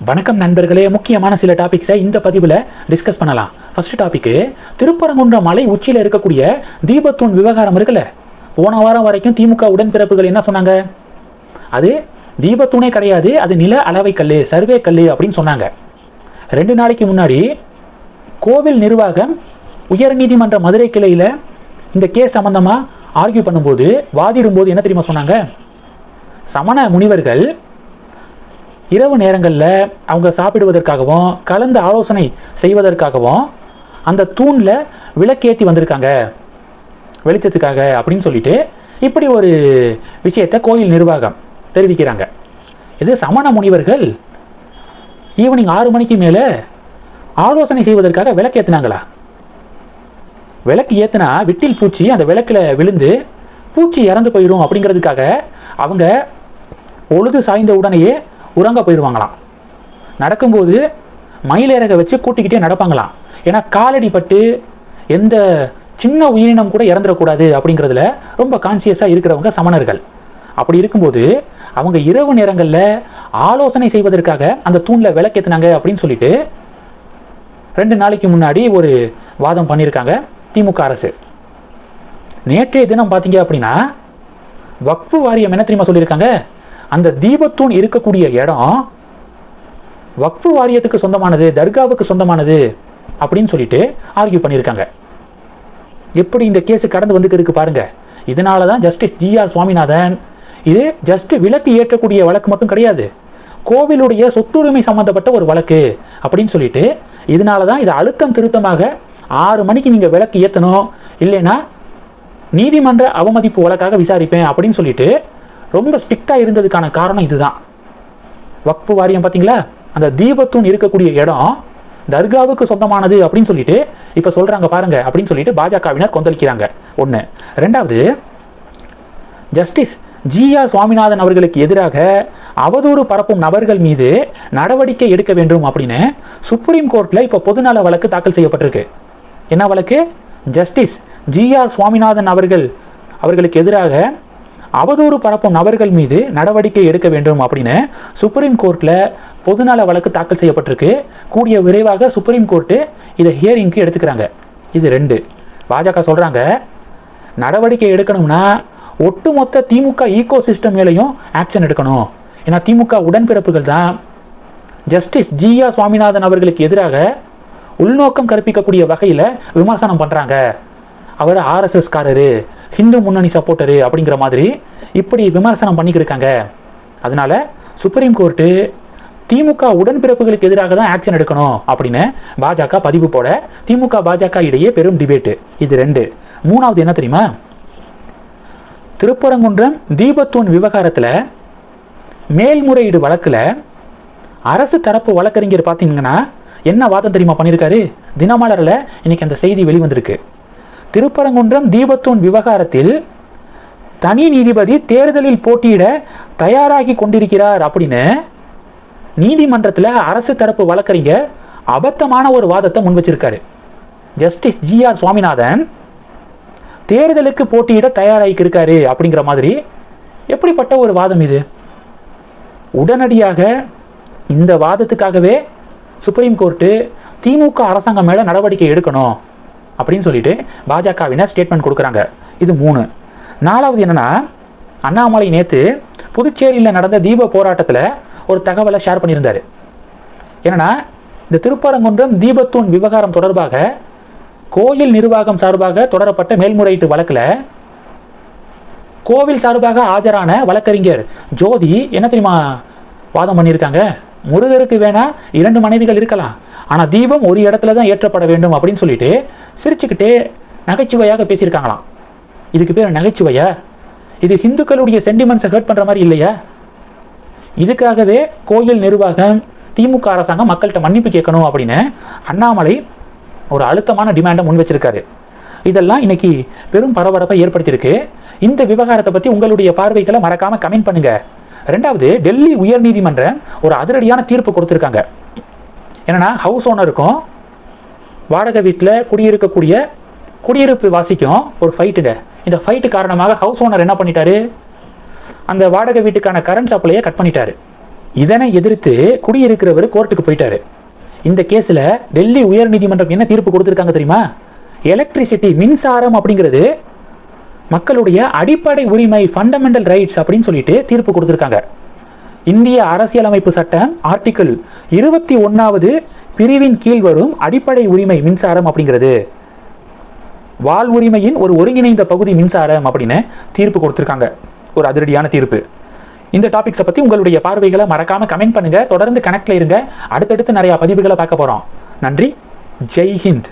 வணக்கம் நண்பர்களே, முக்கியமான சில டாபிக்ஸை இந்த பதிவில் டிஸ்கஸ் பண்ணலாம். ஃபர்ஸ்ட் டாபிக், திருப்பரங்குன்றம் மலை உச்சியில் இருக்கக்கூடிய தீபத்தூண் விவகாரம் இருக்குல்ல. போன வாரம் வரைக்கும் திமுக உடன்பிறப்புகள் என்ன சொன்னாங்க? அது தீபத்தூணே கிடையாது, அது நில அளவை கல், சர்வே கல் அப்படின்னு சொன்னாங்க. 2 நாளைக்கு முன்னாடி கோவில் நிர்வாகம் உயர்நீதிமன்ற மதுரை கிளையில் இந்த கேஸ் சம்பந்தமாக ஆர்கியூ பண்ணும்போது, வாதிடும்போது என்ன தெரியுமா சொன்னாங்க? சமண முனிவர்கள் இரவு நேரங்களில் அவங்க சாப்பிடுவதற்காகவும் கலந்து ஆலோசனை செய்வதற்காகவும் அந்த தூணில் விளக்கேற்றி வந்திருக்காங்க வெளிச்சத்துக்காக அப்படின்னு சொல்லிட்டு இப்படி ஒரு விஷயத்தை கோயில் நிர்வாகம் தெரிவிக்கிறாங்க. இது சமண முனிவர்கள் ஈவினிங் 6 மணிக்கு மேலே ஆலோசனை செய்வதற்காக விளக்கு ஏற்றினாங்களா? விளக்கு ஏற்றினா விட்டில் பூச்சி அந்த விளக்கில் விழுந்து பூச்சி இறந்து போயிடும் அப்படிங்கிறதுக்காக அவங்க பொழுது சாய்ந்த உடனேயே உறங்க போயிடுவாங்களாம். நடக்கும்போது மயிலேறக வச்சு கூட்டிக்கிட்டே நடப்பாங்களாம். ஏன்னா காலடி பட்டு எந்த சின்ன உயிரினம் கூட இறந்துடக்கூடாது அப்படிங்கிறதுல ரொம்ப கான்சியஸாக இருக்கிறவங்க சமணர்கள். அப்படி இருக்கும்போது அவங்க இரவு நேரங்களில் ஆலோசனை செய்வதற்காக அந்த தூணில் விளக்கேற்றினாங்க அப்படின்னு சொல்லிட்டு 2 நாளைக்கு முன்னாடி ஒரு வாதம் பண்ணியிருக்காங்க திமுக அரசு. நேற்றைய தினம் பார்த்தீங்க அப்படின்னா வக்ஃபு வாரியம் என்ன தெரியுமா சொல்லியிருக்காங்க? அந்த தீபத்தூண் இருக்கக்கூடிய இடம் வக்ஃபு வாரியத்துக்கு சொந்தமானது, தர்காவுக்கு சொந்தமானது அப்படின்னு சொல்லிட்டு ஆர்கியூ பண்ணியிருக்காங்க. எப்படி இந்த கேஸ் கடந்து வந்துட்டு இருக்கு பாருங்க. இதனால தான் ஜஸ்டிஸ் ஜி.ஆர். சுவாமிநாதன், இது ஜஸ்ட் விளக்கு ஏற்றக்கூடிய வழக்கு மட்டும் கிடையாது, கோவிலுடைய சொத்துரிமை சம்பந்தப்பட்ட ஒரு வழக்கு அப்படின்னு சொல்லிட்டு, இதனால தான் இது அழுத்தம் திருத்தமாக 6 மணிக்கு நீங்கள் விளக்கு ஏற்றணும், இல்லைன்னா நீதிமன்ற அவமதிப்பு வழக்காக விசாரிப்பேன் அப்படின்னு சொல்லிட்டு ரொம்ப ஸ்ட்ரிக்டாக இருந்ததுக்கான காரணம் இதுதான். வக்ஃபு வாரியம் பார்த்தீங்களா, அந்த தீபத்தூண் இருக்கக்கூடிய இடம் தர்காவுக்கு சொந்தமானது அப்படின்னு சொல்லிட்டு இப்போ சொல்கிறாங்க பாருங்க அப்படின்னு சொல்லிட்டு பாஜகவினர் கொந்தளிக்கிறாங்க. 1. 2வது, ஜஸ்டிஸ் ஜி.ஆர். சுவாமிநாதன் அவர்களுக்கு எதிராக அவதூறு பரப்பும் நபர்கள் மீது நடவடிக்கை எடுக்க வேண்டும் அப்படின்னு சுப்ரீம் கோர்ட்டில் இப்போ பொதுநல வழக்கு தாக்கல் செய்யப்பட்டிருக்கு. என்ன வழக்கு? Justice GR. சுவாமிநாதன் அவர்களுக்கு எதிராக அவதூறு பரப்பும் நபர்கள் மீது நடவடிக்கை எடுக்க வேண்டும் அப்படின்னு சுப்ரீம் கோர்ட்டில் பொதுநல வழக்கு தாக்கல் செய்யப்பட்டிருக்கு. கூடிய விரைவாக சுப்ரீம் கோர்ட்டு இதை ஹியரிங்க்கு எடுத்துக்கிறாங்க. இது 2. பாஜக சொல்கிறாங்க நடவடிக்கை எடுக்கணும்னா ஒட்டுமொத்த திமுக ஈகோ சிஸ்டம் மேலேயும் ஆக்ஷன் எடுக்கணும். ஏன்னா திமுக உடன்பிறப்புகள் தான் ஜஸ்டிஸ் ஜி.ஆர். சுவாமிநாதன் அவர்களுக்கு எதிராக உள்நோக்கம் கற்பிக்கக்கூடிய வகையில் விமர்சனம் பண்ணுறாங்க. அவர் ஆர்எஸ்எஸ் காரரு, ஹிந்து முன்னணி சப்போர்ட்டரு அப்படிங்கிற மாதிரி இப்படி விமர்சனம் பண்ணிக்கிருக்காங்க. அதனால சுப்ரீம் கோர்ட்டு திமுக உடன்பிறப்புகளுக்கு எதிராக தான் ஆக்ஷன் எடுக்கணும் அப்படின்னு பாஜக பதிவு போட திமுக பாஜக இடையே பெரும் டிபேட்டு. இது 2. 3வது என்ன தெரியுமா? திருப்பரங்குன்றம் தீபத்தூண் விவகாரத்தில் மேல்முறையீடு வழக்கில் அரசு தரப்பு வழக்கறிஞர் பார்த்தீங்கன்னா என்ன வாதம் தெரியுமா பண்ணியிருக்காரு? தினமலரில் இன்னைக்கு அந்த செய்தி வெளிவந்திருக்கு. திருப்பரங்குன்றம் தீபத்தூண் விவகாரத்தில் தனி நீதிபதி தேர்தலில் போட்டியிட தயாராகி கொண்டிருக்கிறார் அப்படின்னு நீதிமன்றத்தில் அரசு தரப்பு வழக்கறிஞர் அபத்தமான ஒரு வாதத்தை முன் வச்சிருக்காரு. Justice GR. சுவாமிநாதன் தேர்தலுக்கு போட்டியிட தயாராகி இருக்காரு அப்படிங்கிற மாதிரி. எப்படிப்பட்ட ஒரு வாதம் இது? உடனடியாக இந்த வாதத்துக்காகவே சுப்ரீம் கோர்ட்டு திமுக அரசாங்கம் மேலே நடவடிக்கை எடுக்கணும் அப்படின்னு சொல்லிட்டு பாஜகவினர் ஸ்டேட்மெண்ட் கொடுக்குறாங்க. இது 3. 4வது என்னன்னா, அண்ணாமலை நேற்று புதுச்சேரியில் நடந்த தீப போராட்டத்தில் ஒரு தகவலை ஷேர் பண்ணியிருந்தார். என்னன்னா, இந்த திருப்பரங்குன்றம் தீபத்தூண் விவகாரம் தொடர்பாக கோயில் நிர்வாகம் சார்பாக தொடரப்பட்ட மேல்முறையீட்டு வழக்கில் கோவில் சார்பாக ஆஜரான வழக்கறிஞர் ஜோதி என்ன தெரியுமா வாதம் பண்ணியிருக்காங்க? முருகருக்கு வேணா 2 மனைவிகள் இருக்கலாம், ஆனால் தீபம் ஒரு இடத்துல தான் ஏற்றப்பட வேண்டும் அப்படின்னு சொல்லிட்டு சிரிச்சுக்கிட்டே நகைச்சுவையாக பேசியிருக்காங்களாம். இதுக்கு பேர் நகைச்சுவையா? இது ஹிந்துக்களுடைய சென்டிமெண்ட்ஸை ஹர்ட் பண்ணுற மாதிரி இல்லையா? இதுக்காகவே கோயில் நிர்வாகம் திமுக அரசாங்கம் மக்கள்கிட்ட மன்னிப்பு கேட்கணும் அப்படின்னு அண்ணாமலை ஒரு அழுத்தமான டிமாண்டை முன் வச்சிருக்காரு. இதெல்லாம் இன்னைக்கு பெரும் பரபரப்பை ஏற்படுத்தியிருக்கு. இந்த விவகாரத்தை பற்றி உங்களுடைய பார்வைகளை மறக்காம கமெண்ட் பண்ணுங்க. 2வது, டெல்லி உயர்நீதிமன்றம் ஒரு அதிரடியான தீர்ப்பு கொடுத்துருக்காங்க. என்னன்னா, ஹவுஸ் ஓனருக்கும் வாடகை வீட்டில் குடியிருக்கக்கூடிய குடியிருப்பு வாசிக்கும் ஒரு ஃபைட்டுங்க. இந்த ஃபைட்டு காரணமாக ஹவுஸ் ஓனர் என்ன பண்ணிட்டாரு? அந்த வாடகை வீட்டுக்கான கரண்ட் சப்ளையை கட் பண்ணிட்டாரு. இதனை எதிர்த்து குடியிருக்கிறவர் கோர்ட்டுக்கு போயிட்டாரு. இந்த கேஸில் டெல்லி உயர்நீதிமன்றம் என்ன தீர்ப்பு கொடுத்துருக்காங்க தெரியுமா? எலக்ட்ரிசிட்டி, மின்சாரம் அப்படிங்கிறது மக்களுடைய அடிப்படை உரிமை, ஃபண்டமெண்டல் ரைட்ஸ் அப்படின்னு சொல்லிட்டு தீர்ப்பு கொடுத்துருக்காங்க. இந்திய அரசியலமைப்பு சட்டம் ஆர்டிகிள் 21வது பிரிவின் கீழ் வரும் அடிப்படை உரிமை மின்சாரம் அப்படிங்கிறது, வாழ் உரிமையின் ஒரு ஒருங்கிணைந்த பகுதி மின்சாரம் அப்படின்னு தீர்ப்பு கொடுத்துருக்காங்க. ஒரு அதிரடியான தீர்ப்பு. இந்த டாபிக்ஸை பற்றி உங்களுடைய பார்வைகளை மறக்காம கமெண்ட் பண்ணுங்க. தொடர்ந்து கனெக்ட்ல இருங்க. அடுத்தடுத்து நிறைய பதிவுகளை பார்க்க போறோம். நன்றி. ஜெய் ஹிந்த்.